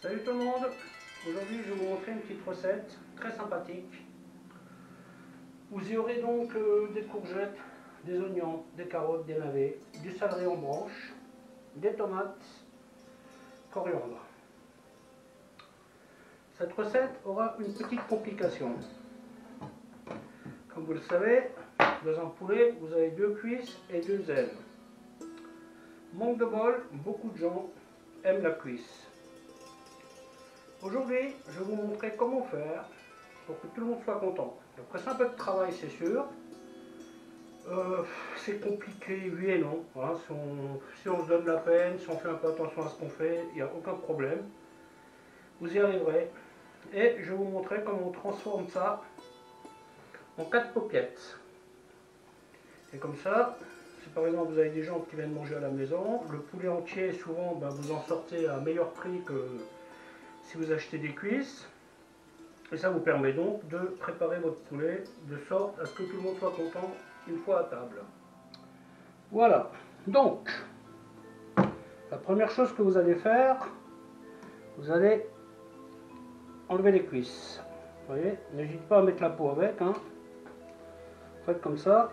Salut tout le monde. Aujourd'hui je vais vous montrer une petite recette très sympathique. Vous y aurez donc des courgettes, des oignons, des carottes, des navets, du céleri en branches, des tomates, coriandre. Cette recette aura une petite complication. Comme vous le savez, dans un poulet vous avez 2 cuisses et 2 ailes. Manque de bol, beaucoup de gens aiment la cuisse. Aujourd'hui, je vais vous montrer comment faire pour que tout le monde soit content. Après c'est un peu de travail, c'est sûr. C'est compliqué, oui et non. Hein. Si on se donne la peine, si on fait un peu attention à ce qu'on fait, il n'y a aucun problème. Vous y arriverez. Et je vais vous montrer comment on transforme ça en 4 paupiètes. Et comme ça, si par exemple vous avez des gens qui viennent manger à la maison, le poulet entier, souvent vous en sortez à un meilleur prix que si vous achetez des cuisses. Et ça vous permet donc de préparer votre poulet de sorte à ce que tout le monde soit content une fois à table. Voilà, donc la première chose que vous allez faire, vous allez enlever les cuisses. Vous voyez, n'hésitez pas à mettre la peau avec, hein. Faites comme ça.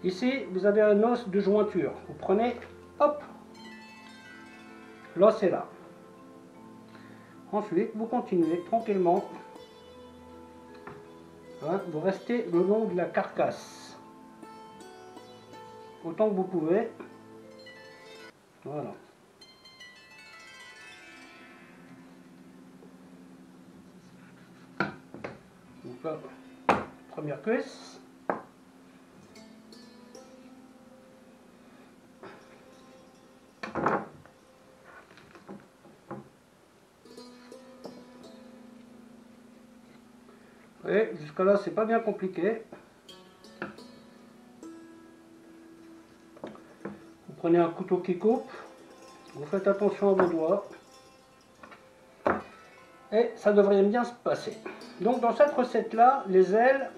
Ici, vous avez un os de jointure. Vous prenez, hop, l'os est là. Ensuite, vous continuez tranquillement. Hein, vous restez le long de la carcasse. Autant que vous pouvez. Voilà. Donc là, première cuisse. Et jusqu'à là, c'est pas bien compliqué. Vous prenez un couteau qui coupe, vous faites attention à vos doigts, et ça devrait bien se passer. Donc dans cette recette-là, les ailes,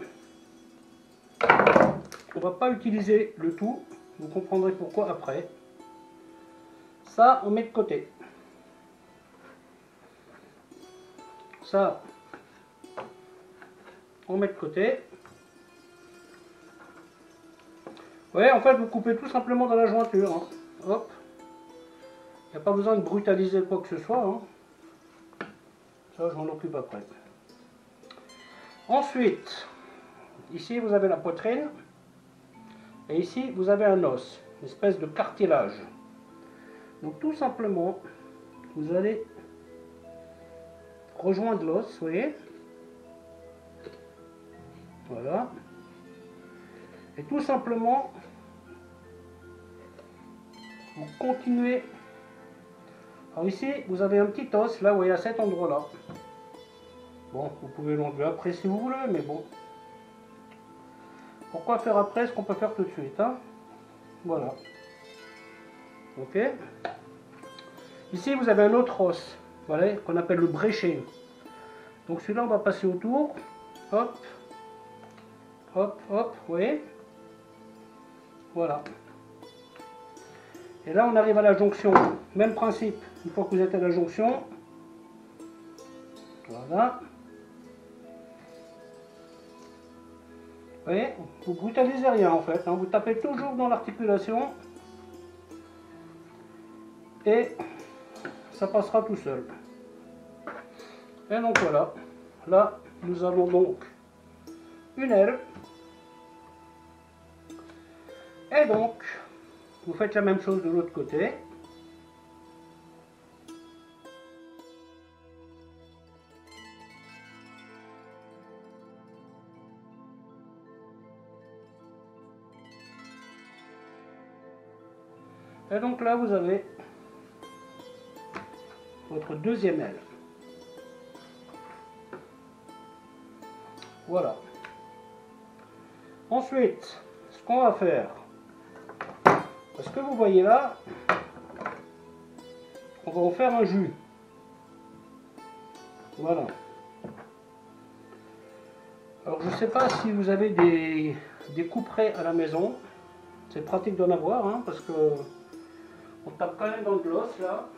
on va pas utiliser le tout, vous comprendrez pourquoi après. Ça, on met de côté. Ça, on met de côté. Vous voyez, en fait, vous coupez tout simplement dans la jointure. Hein. Hop. Il n'y a pas besoin de brutaliser quoi que ce soit. Hein. Ça, je m'en occupe après. Ensuite, ici, vous avez la poitrine. Et ici, vous avez un os. Une espèce de cartilage. Donc, tout simplement, vous allez rejoindre l'os, vous voyez. Voilà. Et tout simplement, vous continuez. Alors ici, vous avez un petit os, là, vous voyez, à cet endroit-là. Bon, vous pouvez l'enlever après si vous voulez, mais bon. Pourquoi faire après ce qu'on peut faire tout de suite, hein? Voilà. Ok. Ici, vous avez un autre os, voilà, qu'on appelle le bréchet. Donc celui-là, on va passer autour. Hop. Hop, hop, vous voyez? Voilà. Et là, on arrive à la jonction. Même principe. Une fois que vous êtes à la jonction, voilà. Vous voyez? Vous brutalisez rien en fait. Hein. Vous tapez toujours dans l'articulation. Et ça passera tout seul. Et donc voilà. Là, nous avons donc une aile. Et donc, vous faites la même chose de l'autre côté. Et donc là, vous avez votre deuxième aile. Voilà. Ensuite, ce qu'on va faire, parce que vous voyez là, on va en faire un jus. Voilà. Alors je ne sais pas si vous avez des couperets à la maison. C'est pratique d'en avoir, hein, parce que on tape quand même dans de l'os là.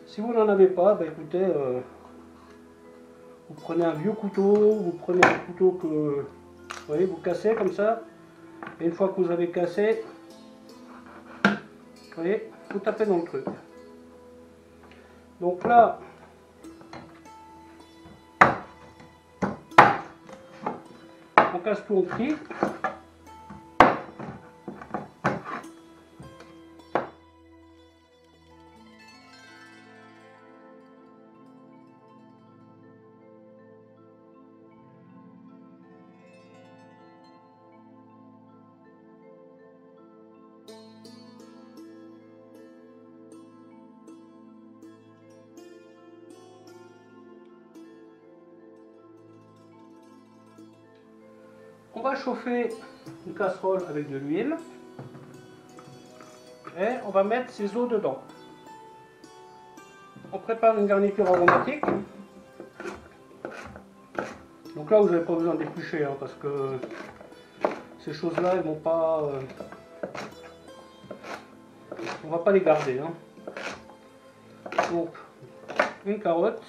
Si vous n'en avez pas, bah écoutez, vous prenez un vieux couteau, vous prenez un couteau que vous voyez, vous cassez comme ça, et une fois que vous avez cassé, vous voyez, vous tapez dans le truc. Donc là, on casse tout en petit. On va chauffer une casserole avec de l'huile et on va mettre ces os dedans. On prépare une garniture aromatique. Donc là, vous n'avez pas besoin d'éplucher hein, parce que ces choses-là, elles vont pas. On va pas les garder. Hein. Donc, une carotte.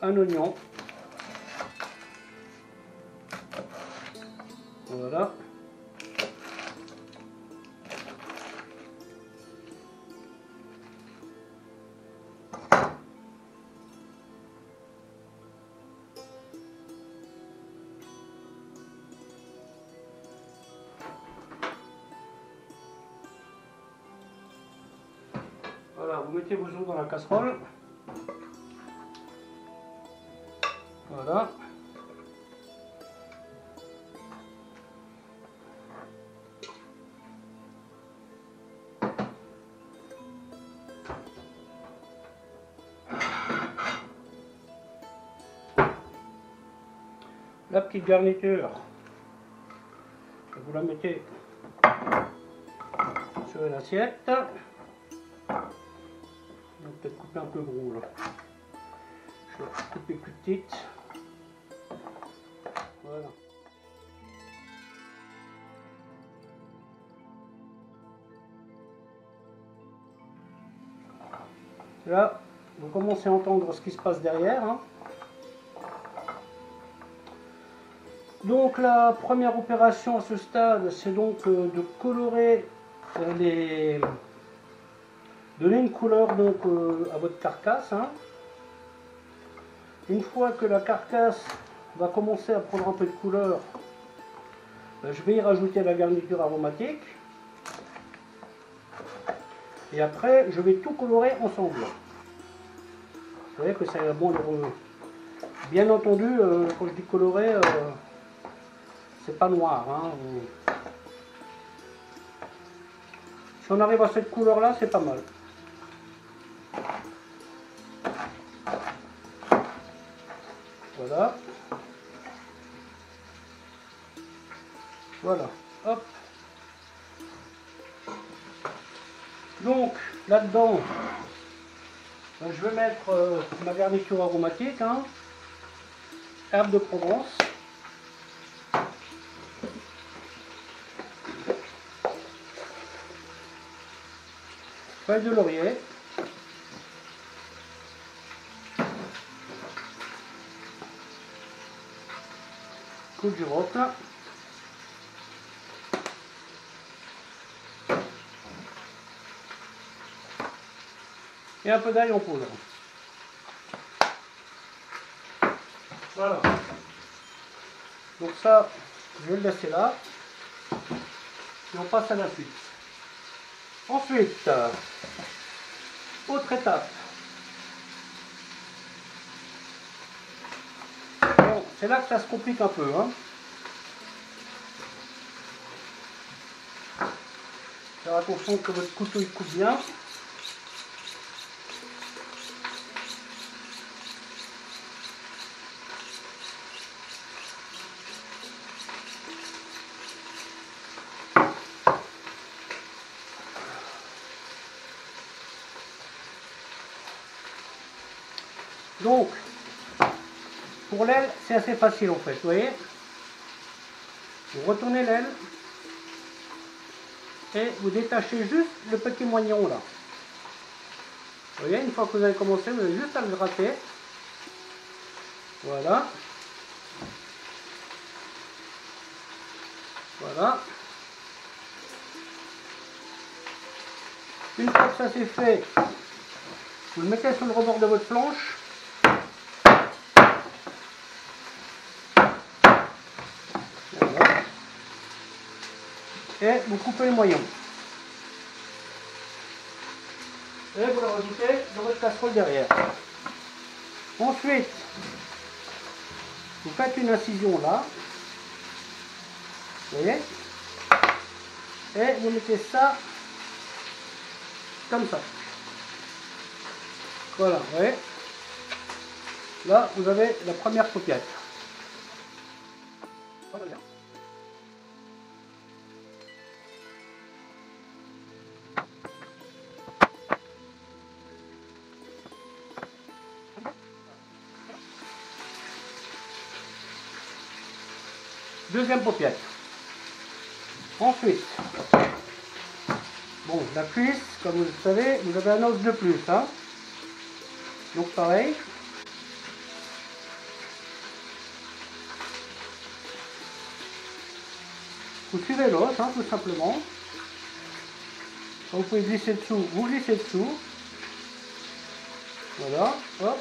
Un oignon. Voilà. Voilà, vous mettez vos œufs dans la casserole. Voilà. La petite garniture, vous la mettez sur une assiette. On va peut-être couper un peu gros là. Je vais couper plus petite. Voilà. Là, vous commencez à entendre ce qui se passe derrière. Hein. Donc la première opération à ce stade, c'est donc de colorer donner une couleur donc à votre carcasse. Hein. Une fois que la carcasse va commencer à prendre un peu de couleur, je vais y rajouter la garniture aromatique. Et après, je vais tout colorer ensemble. Vous voyez que c'est bon. Bien entendu, quand je dis colorer, c'est pas noir. Hein. Si on arrive à cette couleur là, c'est pas mal. Voilà. Voilà. Hop. Donc là-dedans, je vais mettre ma garniture aromatique, hein. Herbe de Provence. Feuille de laurier. Clou de girofle. Et un peu d'ail en poudre. Voilà. Donc ça, je vais le laisser là. Et on passe à la suite. Ensuite, autre étape. Bon, c'est là que ça se complique un peu. Hein. Faire attention que votre couteau il coupe bien. Donc, pour l'aile, c'est assez facile en fait, vous voyez. Vous retournez l'aile et vous détachez juste le petit moignon là. Vous voyez, une fois que vous avez commencé, vous avez juste à le gratter. Voilà. Voilà. Une fois que ça c'est fait, vous le mettez sur le rebord de votre planche. Voilà. Et vous coupez le moignon. Et vous le rajoutez dans votre casserole derrière. Ensuite, vous faites une incision là. Vous voyez? Et vous mettez ça comme ça. Voilà, vous voyez? Là, vous avez la première paupiette. Voilà. Deuxième paupiette. Ensuite, bon, la cuisse, comme vous le savez, vous avez un os de plus. Hein. Donc pareil. Vous suivez l'os, hein, tout simplement. Quand vous pouvez glisser dessous, vous glissez dessous. Voilà, hop.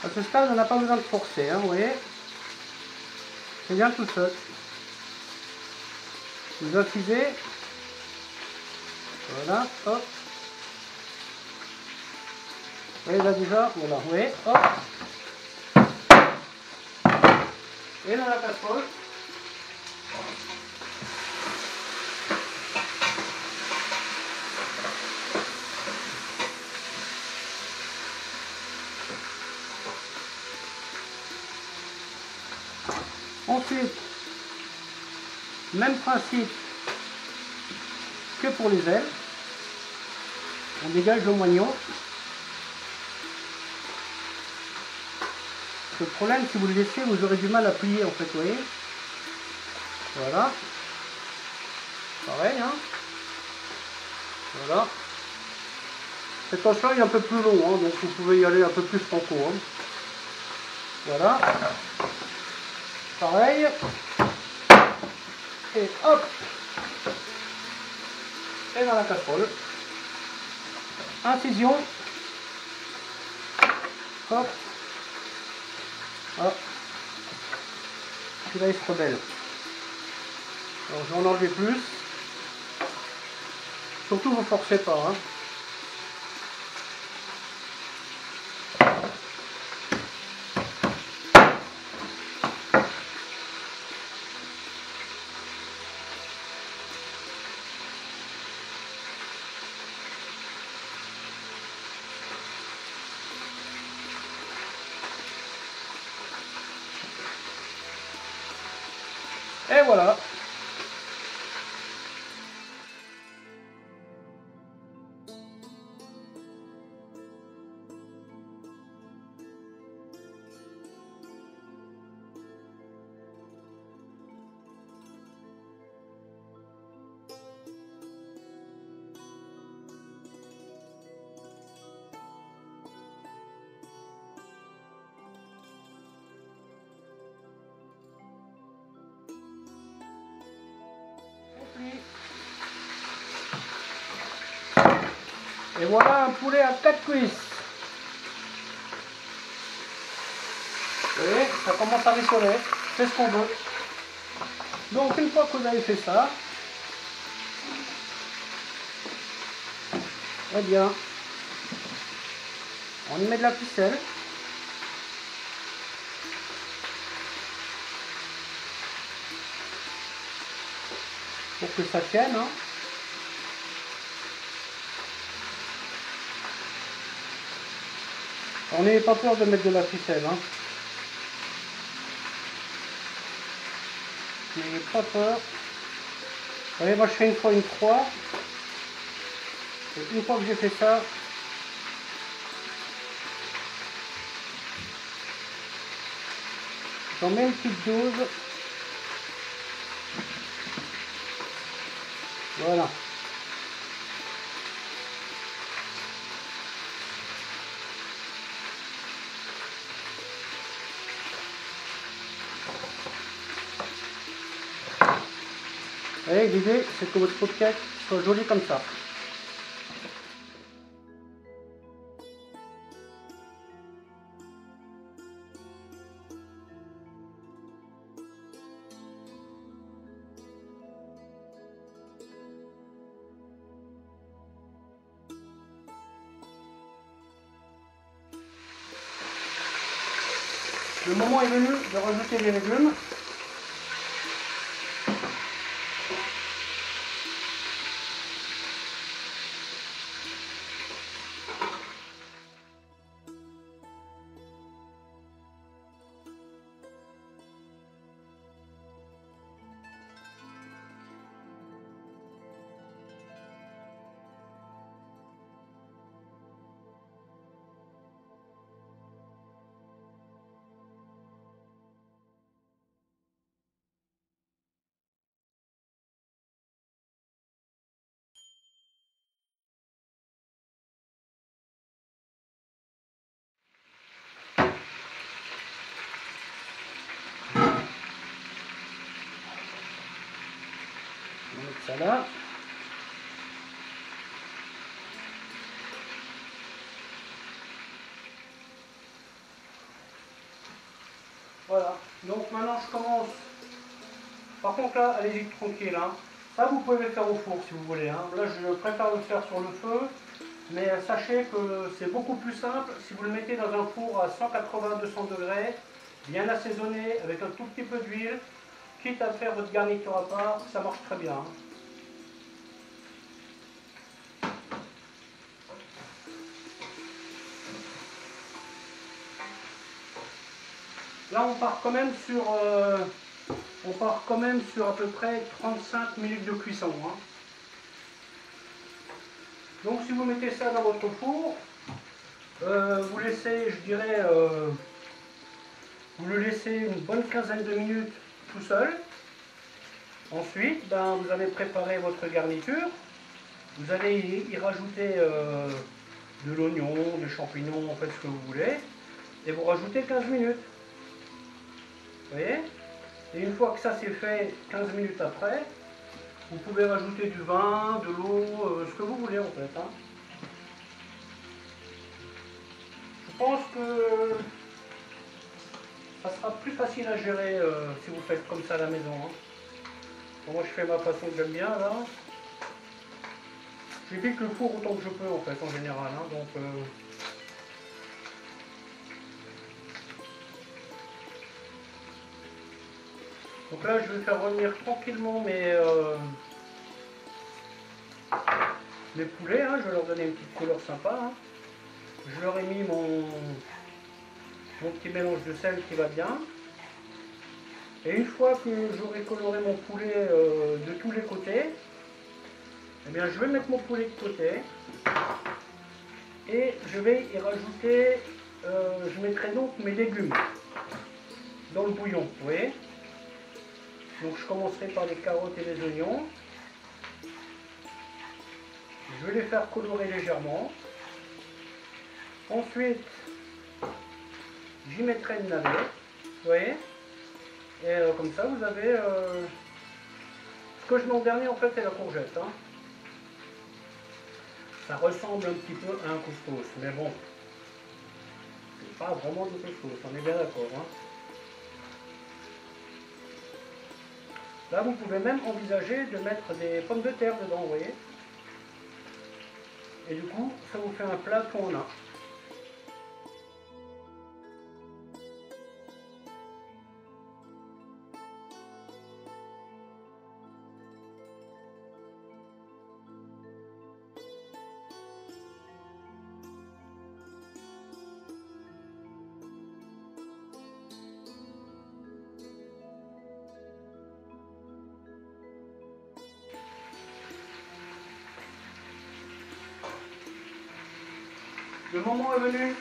À ce stade, on n'a pas besoin de forcer, hein, vous voyez. C'est bien tout seul. Vous incisez. Voilà, hop. Vous voyez là déjà, voilà, vous voyez, hop. Et dans la casserole. Ensuite, même principe que pour les ailes. On dégage le moignon. Le problème, si vous le laissez, vous aurez du mal à plier en fait, vous voyez. Voilà. Pareil, hein. Voilà. Cet os-là est un peu plus long, hein, donc vous pouvez y aller un peu plus franco. Hein. Voilà. Pareil. Et hop. Et dans la casserole. Incision. Hop. Hop. Celui-là il se rebelle. Alors je vais en enlever plus. Surtout vous forcez pas. Hein. Et voilà. Et voilà un poulet à 4 cuisses. Vous voyez, ça commence à rissoler. C'est ce qu'on veut. Donc une fois que vous avez fait ça, eh bien, on y met de la ficelle. pour que ça tienne. Hein. On n'ayez pas peur de mettre de la ficelle. Hein. N'ayez pas peur. Vous voyez, moi je fais une fois une croix. Et une fois que j'ai fait ça, j'en mets une petite dose. Voilà. Et l'idée, c'est que votre pot de cake soit joli comme ça. Le moment est venu de rajouter les légumes. On va mettre ça là. Voilà, donc maintenant je commence. Par contre là, allez-y tranquille. Hein. Ça vous pouvez le faire au four si vous voulez. Hein. Là je préfère le faire sur le feu. Mais sachez que c'est beaucoup plus simple si vous le mettez dans un four à 180-200 degrés, bien assaisonné, avec un tout petit peu d'huile, quitte à faire votre garniture à part, ça marche très bien. Hein. Là on part quand même sur à peu près 35 minutes de cuisson. Hein. Donc si vous mettez ça dans votre four, vous laissez, je dirais, vous le laissez une bonne quinzaine de minutes tout seul. Ensuite, vous allez préparer votre garniture. Vous allez y rajouter de l'oignon, des champignons, en fait ce que vous voulez. Et vous rajoutez 15 minutes. Vous voyez? Et une fois que ça c'est fait, 15 minutes après, vous pouvez rajouter du vin, de l'eau, ce que vous voulez en fait. Hein. Je pense que ça sera plus facile à gérer si vous faites comme ça à la maison. Hein. Bon, moi je fais ma façon que j'aime bien là. J'évite le four autant que je peux en fait en général. Hein, donc là je vais faire revenir tranquillement mes poulets. Hein, je vais leur donner une petite couleur sympa. Hein. Je leur ai mis mon petit mélange de sel qui va bien. Et une fois que j'aurai coloré mon poulet de tous les côtés, eh bien, je vais mettre mon poulet de côté et je vais y rajouter, je mettrai donc mes légumes dans le bouillon, vous voyez. Donc je commencerai par les carottes et les oignons. Je vais les faire colorer légèrement. Ensuite, j'y mettrai une navette, vous voyez. Et comme ça, vous avez... ce que je mets en dernier, en fait, c'est la courgette. Hein. Ça ressemble un petit peu à un couscous, mais bon, c'est pas vraiment du couscous, on est bien d'accord. Hein. Là, vous pouvez même envisager de mettre des pommes de terre dedans, vous voyez. Et du coup, ça vous fait un plat qu'on a. Le moment est venu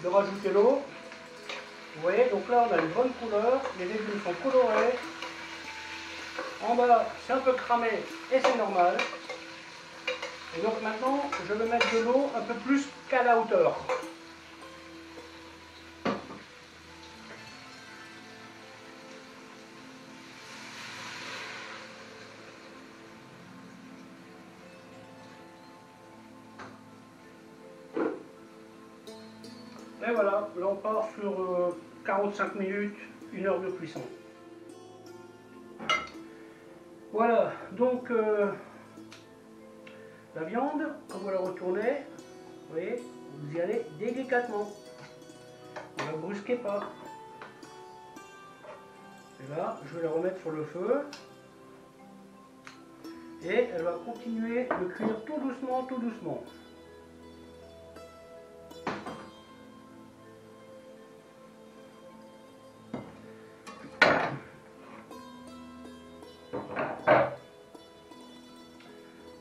de rajouter l'eau. Vous voyez, donc là on a une bonne couleur, les légumes sont colorés. En bas, c'est un peu cramé et c'est normal. Et donc maintenant, je vais mettre de l'eau un peu plus qu'à la hauteur. Et voilà, là on part sur 45 minutes, 1 heure de cuisson. Voilà, donc la viande, quand vous la retournez, vous voyez, vous y allez délicatement. Ne la brusquez pas. Et là, je vais la remettre sur le feu. Et elle va continuer de cuire tout doucement, tout doucement.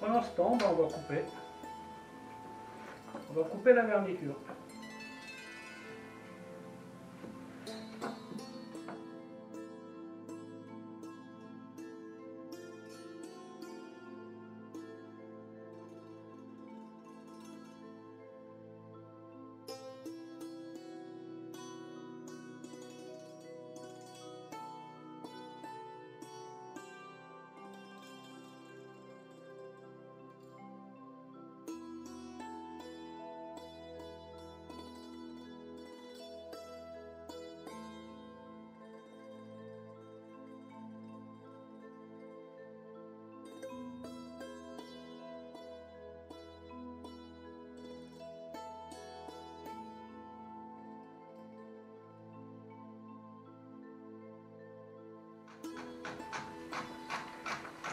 Pendant ce temps, on va couper. On va couper la garniture.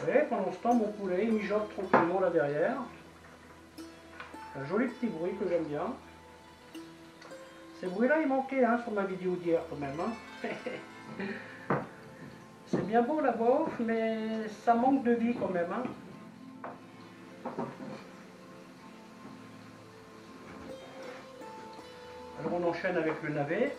Et pendant ce temps, mon poulet il mijote tranquillement là derrière. Un joli petit bruit que j'aime bien. Ces bruits-là, ils manquaient hein, sur ma vidéo d'hier quand même. Hein. C'est bien beau la voix off, mais ça manque de vie quand même. Hein. Alors on enchaîne avec le navet.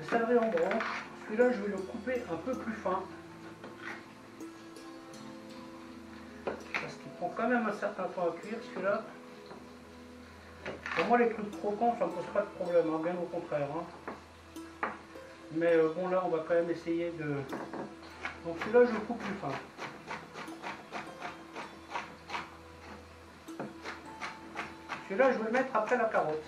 Le céleri en branche, celui-là je vais le couper un peu plus fin. Parce qu'il prend quand même un certain temps à cuire, celui-là. Pour moi les trucs croquants ça ne pose pas de problème, hein, bien au contraire. Hein. Mais bon là on va quand même essayer de... Donc celui-là je le coupe plus fin. Celui-là je vais le mettre après la carotte.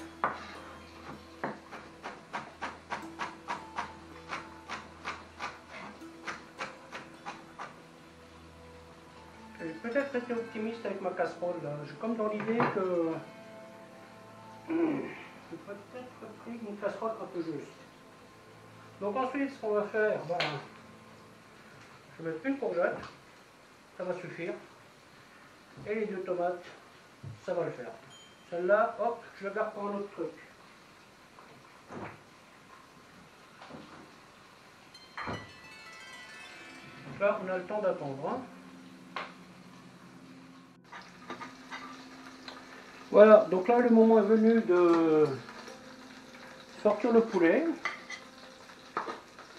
J'ai peut-être été optimiste avec ma casserole là. J'ai comme dans l'idée que j'ai peut-être pris une casserole un peu juste. Donc ensuite ce qu'on va faire, ben, je vais mettre une courgette, ça va suffire. Et les 2 tomates, ça va le faire. Celle-là, hop, je la garde pour un autre truc. Donc là, on a le temps d'attendre. Hein. Voilà, donc là, le moment est venu de sortir le poulet.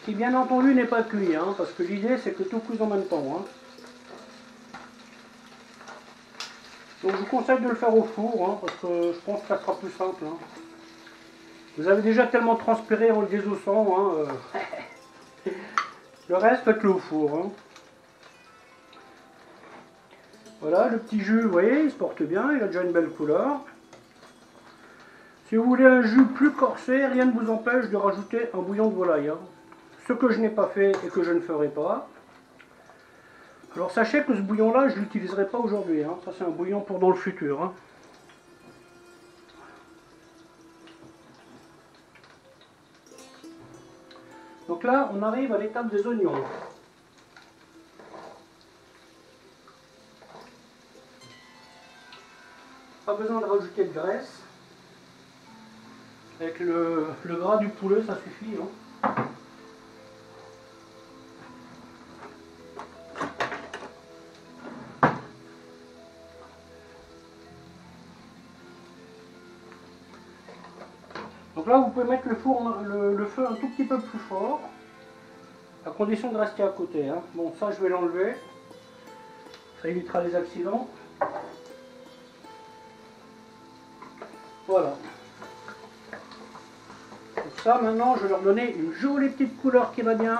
Qui, bien entendu, n'est pas cuit, hein, parce que l'idée, c'est que tout cuise en même temps. Hein. Donc, je vous conseille de le faire au four, hein, parce que je pense que ça sera plus simple. Hein. Vous avez déjà tellement transpiré en le désossant. Hein, le reste, faites-le au four. Hein. Voilà, le petit jus, vous voyez, il se porte bien, il a déjà une belle couleur. Si vous voulez un jus plus corsé, rien ne vous empêche de rajouter un bouillon de volaille. Hein. Ce que je n'ai pas fait et que je ne ferai pas. Alors sachez que ce bouillon là je ne l'utiliserai pas aujourd'hui, hein. Ça c'est un bouillon pour dans le futur, hein. Donc là on arrive à l'étape des oignons. Pas besoin de rajouter de graisse. Avec le gras du poulet ça suffit, hein. Donc là, vous pouvez mettre le feu un tout petit peu plus fort, à condition de rester à côté, hein. Bon, ça, je vais l'enlever. Ça évitera les accidents. Voilà. Donc ça, maintenant, je vais leur donner une jolie petite couleur qui va bien.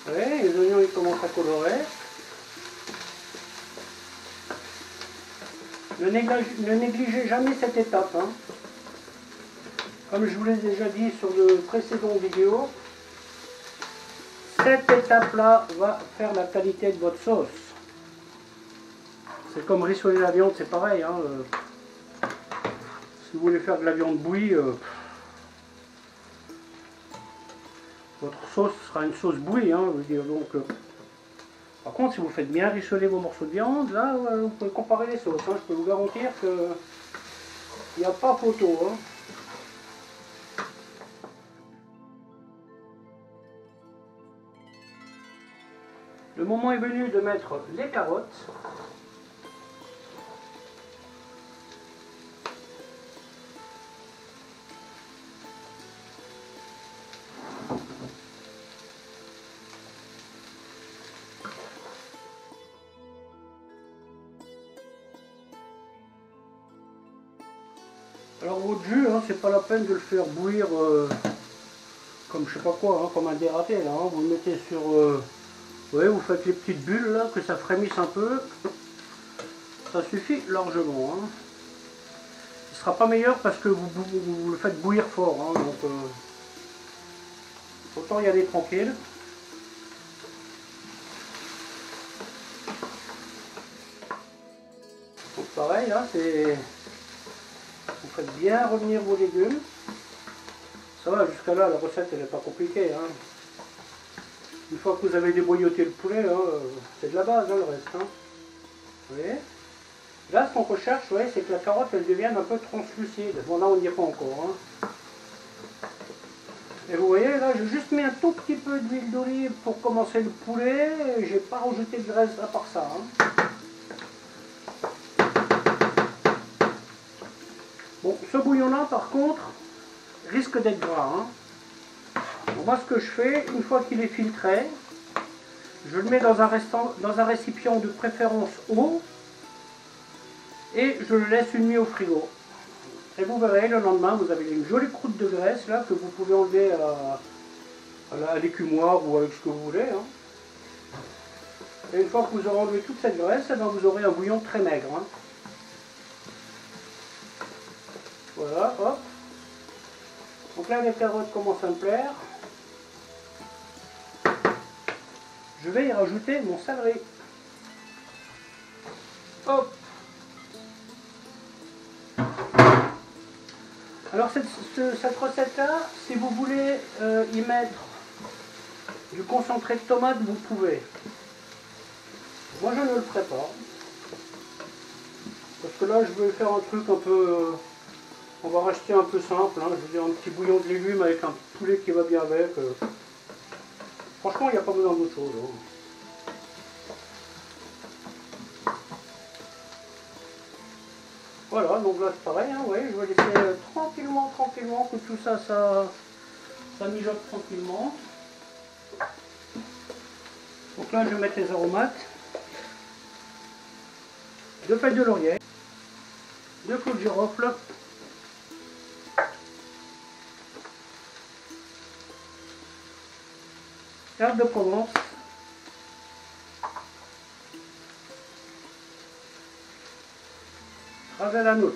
Ouais, les oignons ils commencent à colorer. Ne négligez jamais cette étape, hein. Comme je vous l'ai déjà dit sur de précédentes vidéos, cette étape-là va faire la qualité de votre sauce. C'est comme rissoler la viande, c'est pareil, hein. Si vous voulez faire de la viande bouillie, votre sauce sera une sauce bouillie, hein, je veux dire. Donc, par contre, si vous faites bien rissoler vos morceaux de viande, là, vous pouvez comparer les sauces, hein. Je peux vous garantir que il n'y a pas photo, hein. Le moment est venu de mettre les carottes. Alors votre jus, hein, c'est pas la peine de le faire bouillir comme je sais pas quoi, hein, comme un dératé là, hein. Vous le mettez sur... ouais, vous faites les petites bulles là, que ça frémisse un peu. Ça suffit largement, hein. Il sera pas meilleur parce que vous le faites bouillir fort, hein, donc autant y aller tranquille. Donc pareil, là, c'est... Vous faites bien revenir vos légumes. Ça va, jusqu'à là, la recette, elle n'est pas compliquée, hein. Une fois que vous avez déboyauté le poulet, hein, c'est de la base, hein, le reste, hein. Vous voyez? Là, ce qu'on recherche, ouais, c'est que la carotte, elle devienne un peu translucide. Bon, là, on n'y est pas encore, hein. Et vous voyez, là, j'ai juste mis un tout petit peu d'huile d'olive pour commencer le poulet. J'ai pas rajouté de graisse à part ça, hein. Bon, ce bouillon-là, par contre, risque d'être gras, hein. Donc moi, ce que je fais, une fois qu'il est filtré, je le mets dans un récipient de préférence haut et je le laisse une nuit au frigo. Et vous verrez, le lendemain, vous avez une jolie croûte de graisse là que vous pouvez enlever à l'écumoire ou avec ce que vous voulez, hein. Et une fois que vous aurez enlevé toute cette graisse, eh bien, vous aurez un bouillon très maigre, hein. Voilà, hop. Donc là, les carottes commencent à me plaire. Je vais y rajouter mon céleri. Hop. Alors cette recette-là, si vous voulez y mettre du concentré de tomate, vous pouvez. Moi, je ne le ferai pas. Parce que là, je vais faire un truc un peu... on va rester un peu simple, hein. Je veux dire, un petit bouillon de légumes avec un poulet qui va bien avec. Franchement, il n'y a pas besoin d'autre chose, hein. Voilà, donc là c'est pareil, hein, ouais, je vais laisser tranquillement que tout ça, ça mijote tranquillement. Donc là je vais mettre les aromates, 2 feuilles de laurier, 2 clous de girofle, herbes de Provence, ravel à notes.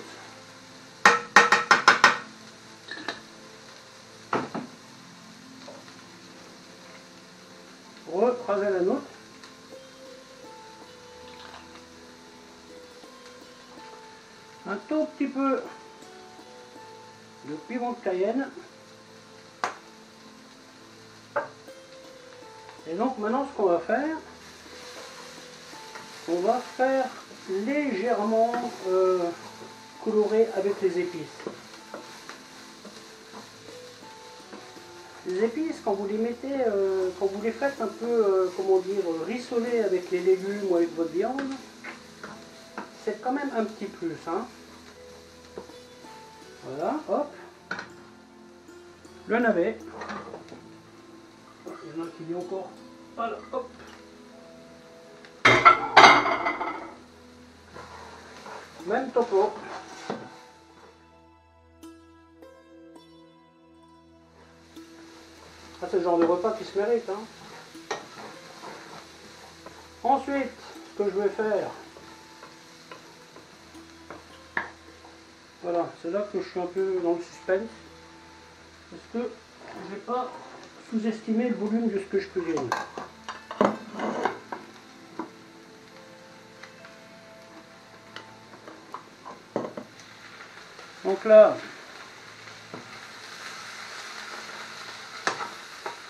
un tout petit peu de piment de Cayenne. Et donc maintenant ce qu'on va faire, on va faire légèrement colorer avec les épices. Les épices, quand vous les mettez, quand vous les faites un peu, comment dire, rissoler avec les légumes ou avec votre viande, c'est quand même un petit plus. Hein. Voilà, hop. Le navet. Il y en a qui dit encore. Voilà, hop. Même topo. Ah, c'est le genre de repas qui se mérite. Hein. Ensuite, ce que je vais faire, voilà, c'est là que je suis un peu dans le suspense, parce que je ne vais pas sous-estimer le volume de ce que je cuisine. Donc là,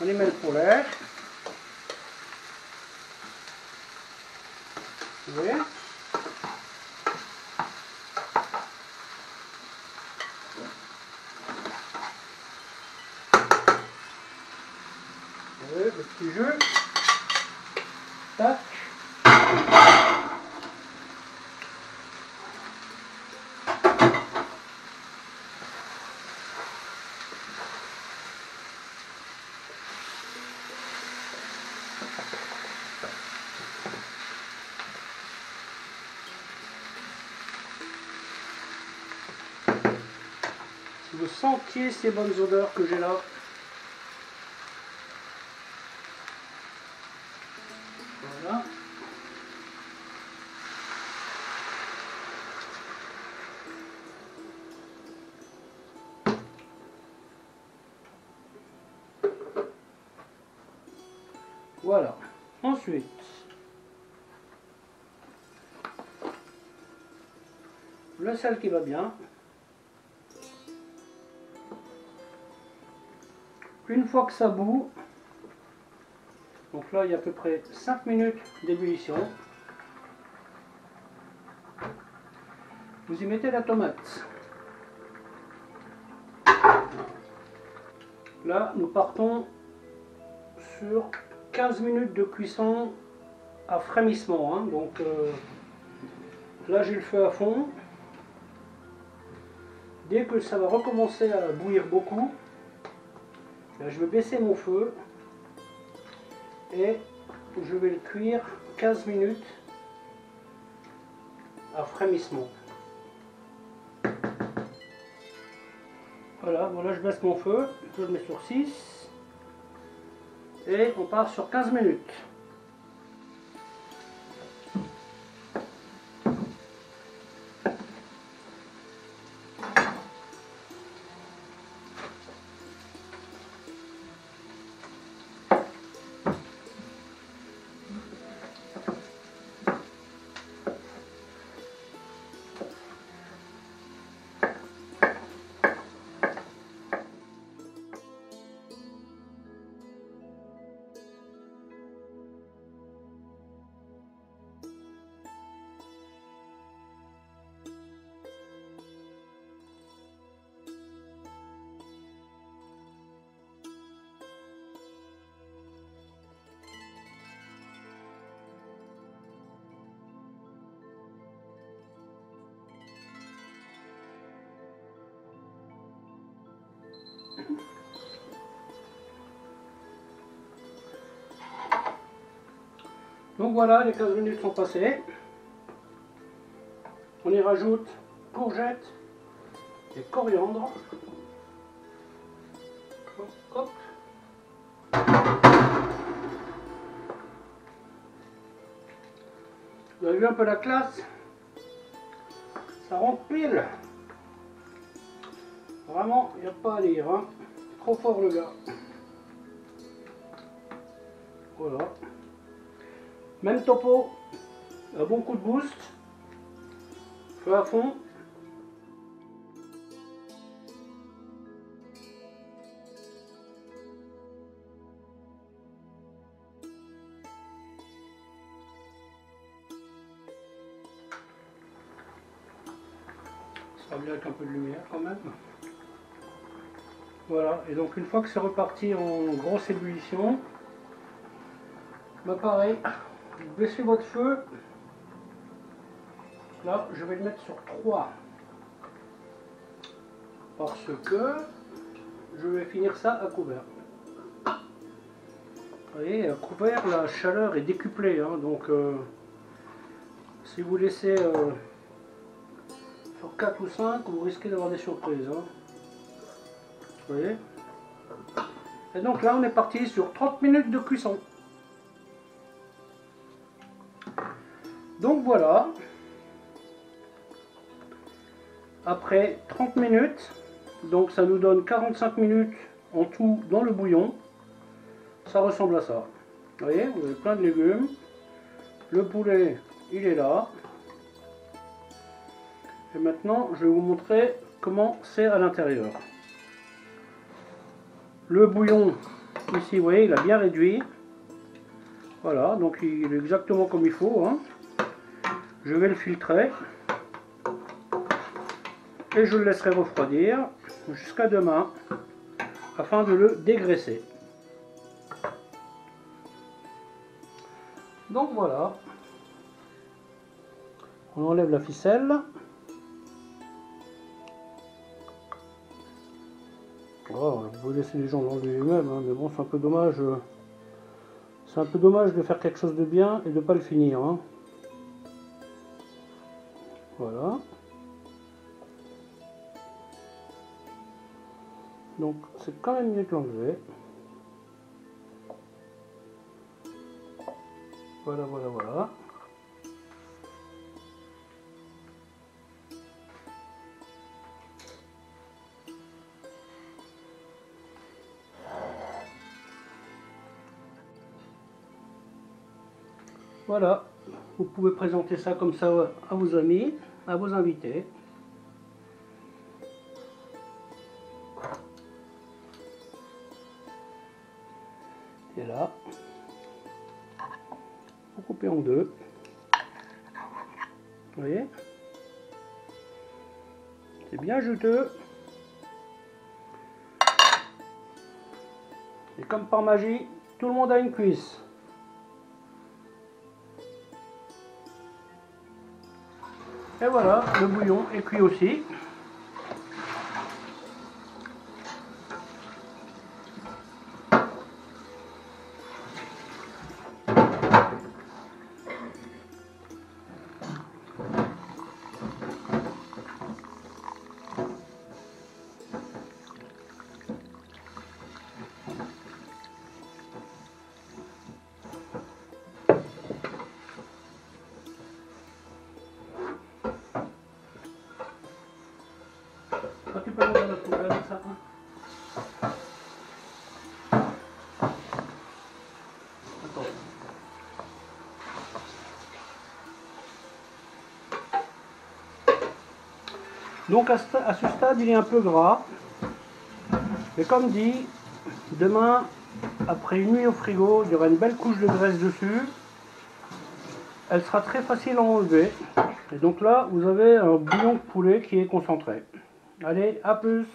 on y met le poulet. Vous voyez ? Le petit jus. Tac. Si vous sentiez ces bonnes odeurs que j'ai là, voilà. Voilà. Ensuite, le sel qui va bien. Une fois que ça bout, donc là il y a à peu près 5 minutes d'ébullition, vous y mettez la tomate. Là nous partons sur 15 minutes de cuisson à frémissement. Hein. Donc là j'ai le feu à fond. Dès que ça va recommencer à bouillir beaucoup, là, je vais baisser mon feu et je vais le cuire 15 minutes à frémissement. Voilà, je baisse mon feu, je le mets sur 6 et on part sur 15 minutes. Donc voilà, les 15 minutes sont passées. On y rajoute courgettes et coriandre. Hop, hop. Vous avez vu un peu la classe? Ça rentre pile. Vraiment, il n'y a pas à dire. Hein. Trop fort le gars. Voilà. Même topo. Un bon coup de boost. Feu à fond. Ça va bien avec un peu de lumière quand même. Voilà, et donc une fois que c'est reparti en grosse ébullition, bah pareil, vous baissez votre feu. Là, je vais le mettre sur 3. Parce que je vais finir ça à couvert. Vous voyez, à couvert, la chaleur est décuplée. Hein, donc, si vous laissez sur 4 ou 5, vous risquez d'avoir des surprises. Hein. Vous voyez? Et donc là, on est parti sur 30 minutes de cuisson. Donc voilà. Après 30 minutes, donc ça nous donne 45 minutes en tout dans le bouillon. Ça ressemble à ça. Vous voyez, vous avez plein de légumes. Le poulet, il est là. Et maintenant, je vais vous montrer comment c'est à l'intérieur. Le bouillon, ici, vous voyez, il a bien réduit. Voilà, donc il est exactement comme il faut. Hein. Je vais le filtrer. Et je le laisserai refroidir jusqu'à demain afin de le dégraisser. Donc voilà, on enlève la ficelle. Oh, vous pouvez laisser les gens l'enlever eux-mêmes, hein, mais bon, c'est un peu dommage. C'est un peu dommage de faire quelque chose de bien et de ne pas le finir. Hein. Voilà. Donc c'est quand même mieux de l'enlever. Voilà, voilà, voilà. Voilà, vous pouvez présenter ça comme ça à vos amis, à vos invités. Et là, vous coupez en deux. Vous voyez? C'est bien juteux. Et comme par magie, tout le monde a une cuisse. Et voilà, le bouillon est cuit aussi. Tu peux mettre dans la poubelle ça. Attends. Donc à ce stade il est un peu gras. Mais comme dit, demain, après une nuit au frigo, il y aura une belle couche de graisse dessus. Elle sera très facile à enlever. Et donc là, vous avez un bouillon de poulet qui est concentré. Allez, à plus!